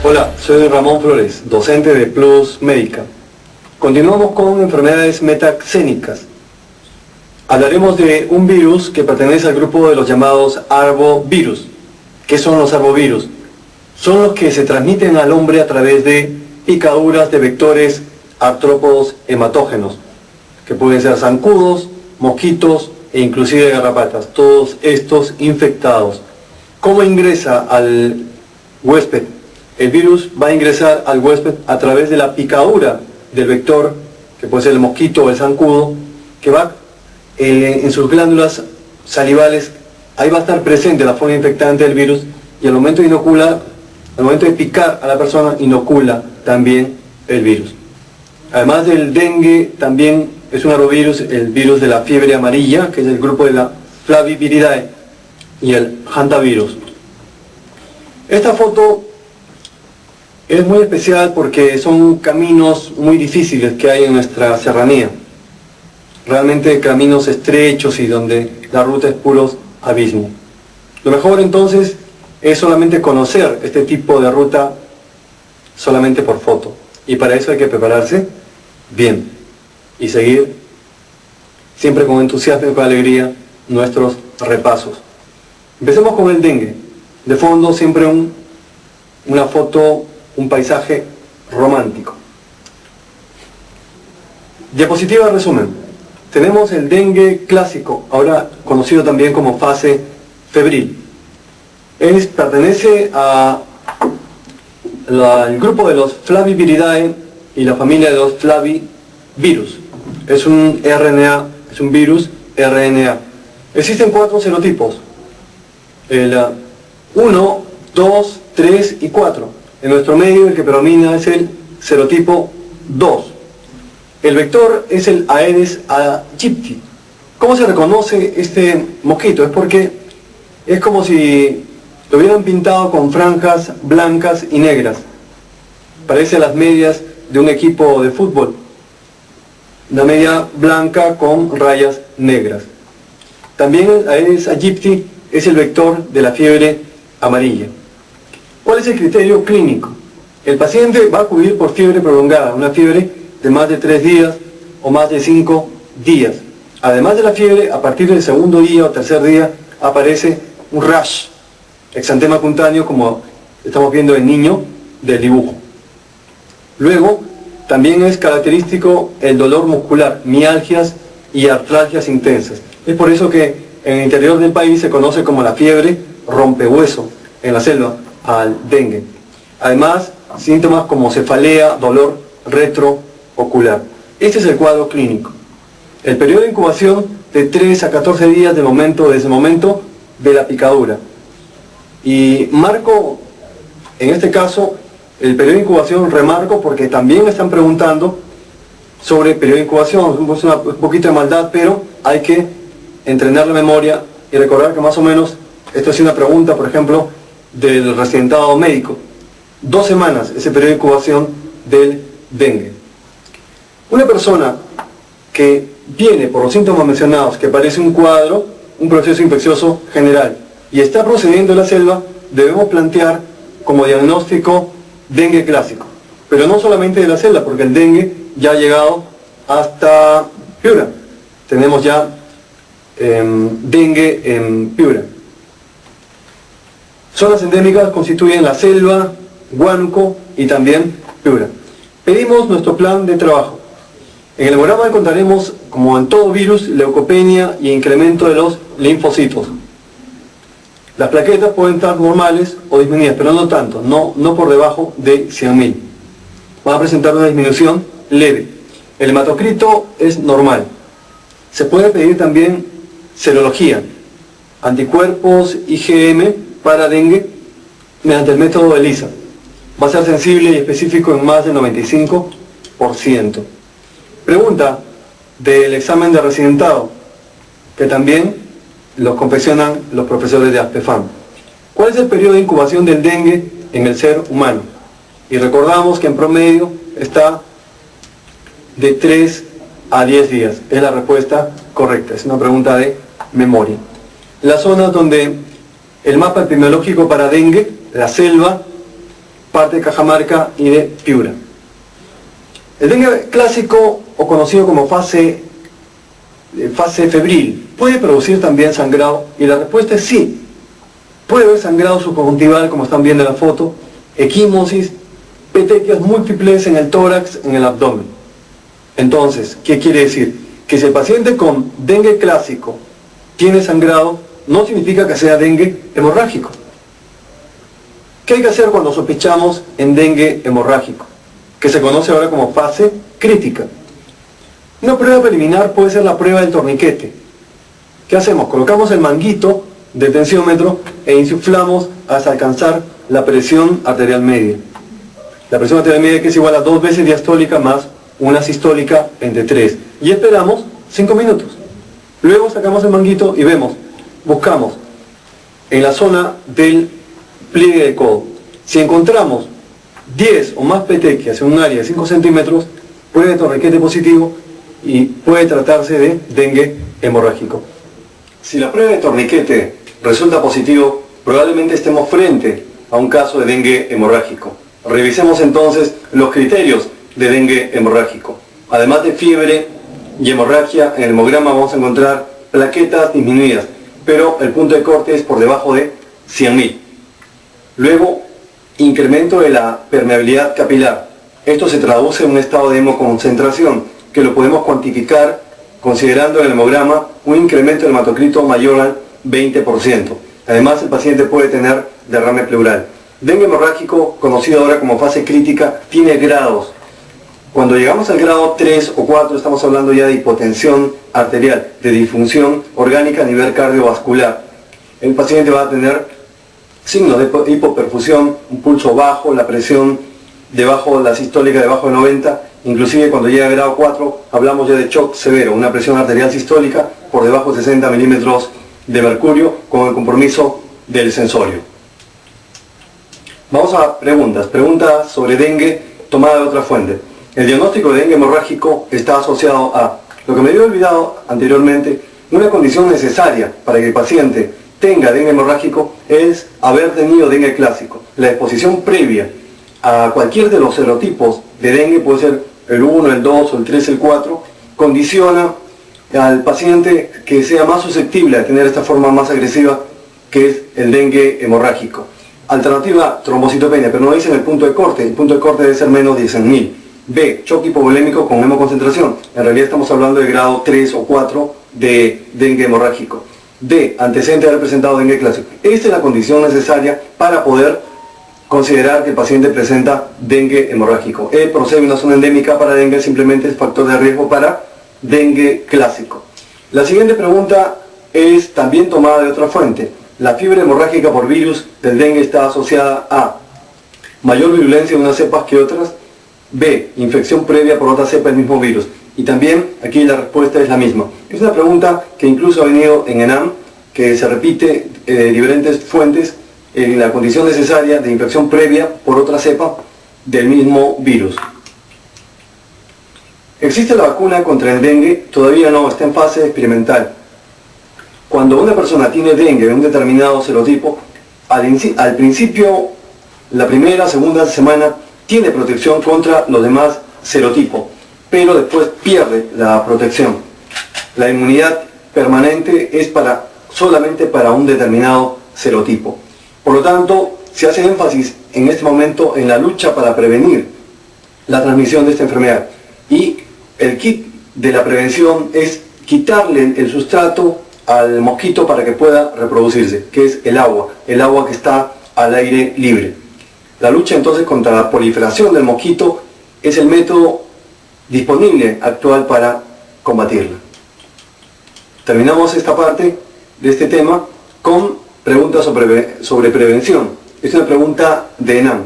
Hola, soy Ramón Flores, docente de Plus Médica. Continuamos con enfermedades metaxénicas. Hablaremos de un virus que pertenece al grupo de los llamados arbovirus. ¿Qué son los arbovirus? Son los que se transmiten al hombre a través de picaduras de vectores artrópodos hematógenos, que pueden ser zancudos, mosquitos e inclusive garrapatas, todos estos infectados. ¿Cómo ingresa al huésped? El virus va a ingresar al huésped a través de la picadura del vector, que puede ser el mosquito o el zancudo, que va en sus glándulas salivales. Ahí va a estar presente la forma infectante del virus, y al momento de picar a la persona, inocula también el virus. Además del dengue, también es un arbovirus el virus de la fiebre amarilla, que es el grupo de la Flaviviridae, y el hantavirus. Esta foto es muy especial porque son caminos muy difíciles que hay en nuestra serranía. Realmente caminos estrechos y donde la ruta es puros abismos. Lo mejor entonces es solamente conocer este tipo de ruta solamente por foto. Y para eso hay que prepararse bien y seguir siempre con entusiasmo y con alegría nuestros repasos. Empecemos con el dengue. De fondo siempre una foto, un paisaje romántico. Diapositiva resumen. Tenemos el dengue clásico, ahora conocido también como fase febril. Pertenece al grupo de los Flaviviridae y la familia de los Flavivirus. Es un RNA, es un virus RNA. Existen 4 serotipos. El 1, 2, 3 y 4. En nuestro medio el que predomina es el serotipo 2. El vector es el Aedes aegypti. ¿Cómo se reconoce este mosquito? Es porque es como si lo hubieran pintado con franjas blancas y negras. Parece las medias de un equipo de fútbol. Una media blanca con rayas negras. También el Aedes aegypti es el vector de la fiebre amarilla. ¿Cuál es el criterio clínico? El paciente va a acudir por fiebre prolongada, una fiebre de más de 3 días o más de 5 días. Además de la fiebre, a partir del segundo día o tercer día aparece un rash, exantema cutáneo, como estamos viendo en niño del dibujo. Luego, también es característico el dolor muscular, mialgias y artralgias intensas. Es por eso que en el interior del país se conoce como la fiebre rompehueso en la selva al dengue. Además, síntomas como cefalea, dolor retroocular. Este es el cuadro clínico. El periodo de incubación de 3 a 14 días desde ese momento de la picadura. Y marco, en este caso, el periodo de incubación remarco porque también me están preguntando sobre el periodo de incubación. Es un poquito de maldad, pero hay que entrenar la memoria y recordar que más o menos, esto es una pregunta, por ejemplo, del residentado médico. 2 semanas es el periodo de incubación del dengue. Una persona que viene por los síntomas mencionados, que parece un cuadro, un proceso infeccioso general, y está procediendo en la selva, debemos plantear como diagnóstico dengue clásico. Pero no solamente de la selva, porque el dengue ya ha llegado hasta Piura. Tenemos ya dengue en Piura. Zonas endémicas constituyen la selva, Huánuco y también Piura. Pedimos nuestro plan de trabajo. En el hemograma encontraremos, como en todo virus, leucopenia y incremento de los linfocitos. Las plaquetas pueden estar normales o disminuidas, pero no tanto, no por debajo de 100.000. Va a presentar una disminución leve. El hematocrito es normal. Se puede pedir también serología, anticuerpos IgM para dengue mediante el método ELISA. Va a ser sensible y específico en más del 95%. Pregunta del examen de residentado, que también los confeccionan los profesores de ASPEFAM. ¿Cuál es el periodo de incubación del dengue en el ser humano? Y recordamos que en promedio está de 3 a 10 días. Es la respuesta correcta, es una pregunta de memoria. Las zonas donde el mapa epidemiológico para dengue, la selva, parte de Cajamarca y de Piura. El dengue clásico, o conocido como fase febril, ¿puede producir también sangrado? Y la respuesta es sí. Puede haber sangrado subconjuntival, como están viendo en la foto, equimosis, petequias múltiples en el tórax, en el abdomen. Entonces, ¿qué quiere decir? Que si el paciente con dengue clásico tiene sangrado, no significa que sea dengue hemorrágico. ¿Qué hay que hacer cuando sospechamos en dengue hemorrágico? Que se conoce ahora como fase crítica. Una prueba preliminar puede ser la prueba del torniquete. ¿Qué hacemos? Colocamos el manguito del tensiómetro e insuflamos hasta alcanzar la presión arterial media. La presión arterial media, que es igual a 2 veces diastólica más una sistólica entre 3. Y esperamos 5 minutos. Luego sacamos el manguito y vemos, buscamos en la zona del pliegue del codo. Si encontramos 10 o más petequias en un área de 5 centímetros, puede ser torniquete positivo y puede tratarse de dengue hemorrágico. Si la prueba de torniquete resulta positivo, probablemente estemos frente a un caso de dengue hemorrágico. Revisemos entonces los criterios de dengue hemorrágico. Además de fiebre y hemorragia, en el hemograma vamos a encontrar plaquetas disminuidas, pero el punto de corte es por debajo de 100.000. Luego, incremento de la permeabilidad capilar. Esto se traduce en un estado de hemoconcentración, que lo podemos cuantificar considerando en el hemograma un incremento del hematocrito mayor al 20%. Además, el paciente puede tener derrame pleural. Dengue hemorrágico, conocido ahora como fase crítica, tiene grados. Cuando llegamos al grado 3 o 4, estamos hablando ya de hipotensión arterial, de disfunción orgánica a nivel cardiovascular. El paciente va a tener signos de hipoperfusión, un pulso bajo, la presión debajo, la sistólica debajo de 90, inclusive cuando llega al grado 4 hablamos ya de shock severo, una presión arterial sistólica por debajo de 60 milímetros de mercurio con el compromiso del sensorio. Vamos a preguntas sobre dengue tomada de otra fuente. El diagnóstico de dengue hemorrágico está asociado a, lo que me había olvidado anteriormente, una condición necesaria para que el paciente tenga dengue hemorrágico es haber tenido dengue clásico. La exposición previa a cualquier de los serotipos de dengue, puede ser el 1, el 2, el 3, el 4, condiciona al paciente que sea más susceptible a tener esta forma más agresiva, que es el dengue hemorrágico. Alternativa, trombocitopenia, pero no dicen el punto de corte. El punto de corte debe ser menos de 100.000. B, choque hipovolémico con hemoconcentración. En realidad estamos hablando de grado 3 o 4 de dengue hemorrágico. D, antecedente de haber presentado dengue clásico. Esta es la condición necesaria para poder considerar que el paciente presenta dengue hemorrágico. E, procede una zona endémica para dengue, simplemente es factor de riesgo para dengue clásico. La siguiente pregunta es también tomada de otra fuente. La fiebre hemorrágica por virus del dengue está asociada a mayor virulencia de unas cepas que otras. B, infección previa por otra cepa del mismo virus. Y también aquí la respuesta es la misma. Es una pregunta que incluso ha venido en ENAM, que se repite de diferentes fuentes en la condición necesaria de infección previa por otra cepa del mismo virus. ¿Existe la vacuna contra el dengue? Todavía no, está en fase experimental. Cuando una persona tiene dengue de un determinado serotipo, al principio, la primera, segunda semana, tiene protección contra los demás serotipos, pero después pierde la protección. La inmunidad permanente es solamente para un determinado serotipo. Por lo tanto, se hace énfasis en este momento en la lucha para prevenir la transmisión de esta enfermedad. Y el kit de la prevención es quitarle el sustrato al mosquito para que pueda reproducirse, que es el agua que está al aire libre. La lucha entonces contra la proliferación del mosquito es el método disponible actual para combatirla. Terminamos esta parte de este tema con preguntas sobre prevención. Es una pregunta de ENAM.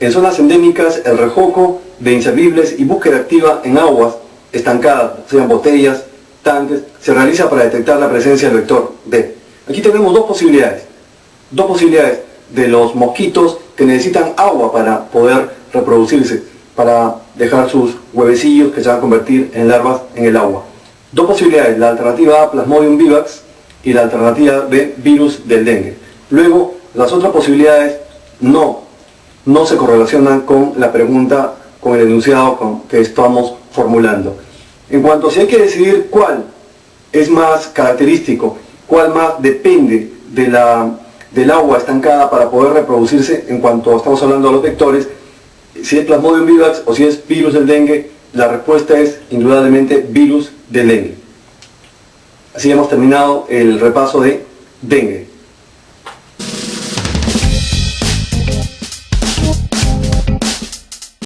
En zonas endémicas, el rejoco de inservibles y búsqueda activa en aguas estancadas, sean botellas, tanques, se realiza para detectar la presencia del vector D. Aquí tenemos dos posibilidades de los mosquitos que necesitan agua para poder reproducirse, para dejar sus huevecillos que se van a convertir en larvas en el agua. Dos posibilidades, la alternativa A, Plasmodium vivax, y la alternativa B, virus del dengue. Luego, las otras posibilidades no no se correlacionan con la pregunta, con el enunciado que estamos formulando. En cuanto a si hay que decidir cuál es más característico, cuál más depende del agua estancada para poder reproducirse, en cuanto estamos hablando de los vectores, si es Plasmodium vivax o si es virus del dengue, la respuesta es indudablemente virus del dengue. Así hemos terminado el repaso de dengue.